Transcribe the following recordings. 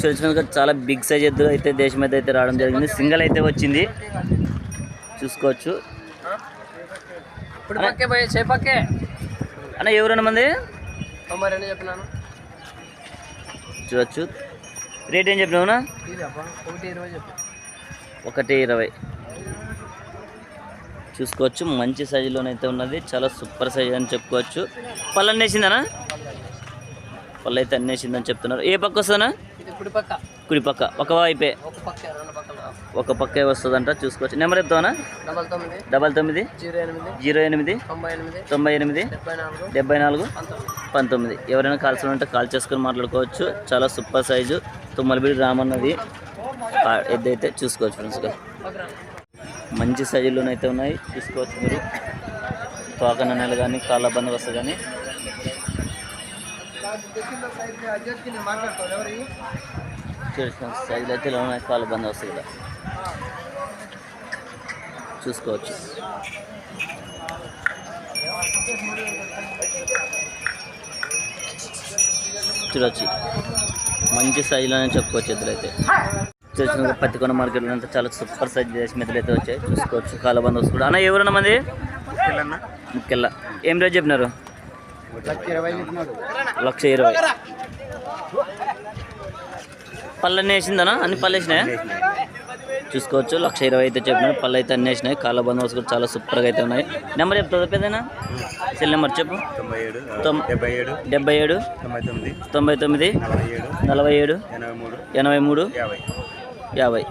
చూసినందుకు చాలా big size ఎద్దు అయితే దేశం అయితే రావడం జరిగింది. సింగల్ అయితే వచ్చింది చూసుకోవచ్చు. అన్న ఎవరన్నా మంది చూడొచ్చు. రేట్ ఏం చెప్పినావునా? 120 చూసుకోవచ్చు. మంచి సైజులోనైతే ఉన్నది, చాలా సూపర్ సైజ్ అని చెప్పుకోవచ్చు. పళ్ళు అన్నేసిందనా? పళ్ళు అయితే అన్నేసిందని చెప్తున్నారు. ఏ పక్క వస్తుందనా? కుడి పక్క. ఒక వైపే ఒక పక్కే వస్తుందంట చూసుకోవచ్చు. నెంబర్ చెప్తావనా? 99 08 98 74 19. ఎవరైనా కాల్సిన ఉంటే కాల్ చేసుకొని మాట్లాడుకోవచ్చు. చాలా సూపర్ సైజు తుమ్మలబిడి రామన్నది ఎద్దైతే చూసుకోవచ్చు ఫ్రెండ్స్గా. మంచి సైజులోనైతే ఉన్నాయి చూసుకోవచ్చు మీరు. తోకన నెల కానీ కాళ్ళ బందోబస్తు కానీ చూసుకోవచ్చు. సైజులు అయితే ఇలా ఉన్నాయి, కాళ్ళ బందోబస్తు కూడా చూసుకోవచ్చు. చూడవచ్చు మంచి సైజులోనే చెప్పుకోవచ్చు ఎద్దులైతే. చూసిన పత్తికొండ మార్కెట్లో అంతా చాలా సూపర్ సైజ్ దేశం ఎద్దులు అయితే వచ్చాయి చూసుకోవచ్చు. కాళ్ళ బందోబస్తు కూడా. అన్న ఎవరన్నా మంది? ముఖ్యల్లా. ఏం రేట్ చెప్పినారు? 1,20,000. పళ్ళన్నీ వేసిందనా? అన్ని పళ్ళు వేసినాయా? చూసుకోవచ్చు. 1,20,000 అయితే చెప్పినారు. పళ్ళు అయితే అన్నీ వేసినాయి. కాళ్ళ బందోబస్తు కూడా చాలా సూపర్గా అయితే ఉన్నాయి. నెంబర్ చెప్తుందా పెద్దనా? సెల్ నెంబర్ చెప్పు. 77 99 47 83 50.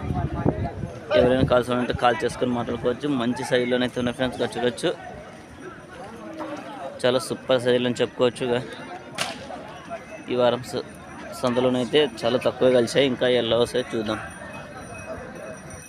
ఎవరైనా కాల్స్ ఉంటే కాల్ చేసుకొని మాట్లాడుకోవచ్చు. మంచి సైజులోనైతే ఉన్న ఫ్రెండ్స్గా చూడవచ్చు. చాలా సూపర్ సైజులో చెప్పుకోవచ్చుగా. ఈ వారం సందులోనైతే చాలా తక్కువ కలిసాయి, ఇంకా ఎలా వస్తాయి చూద్దాం.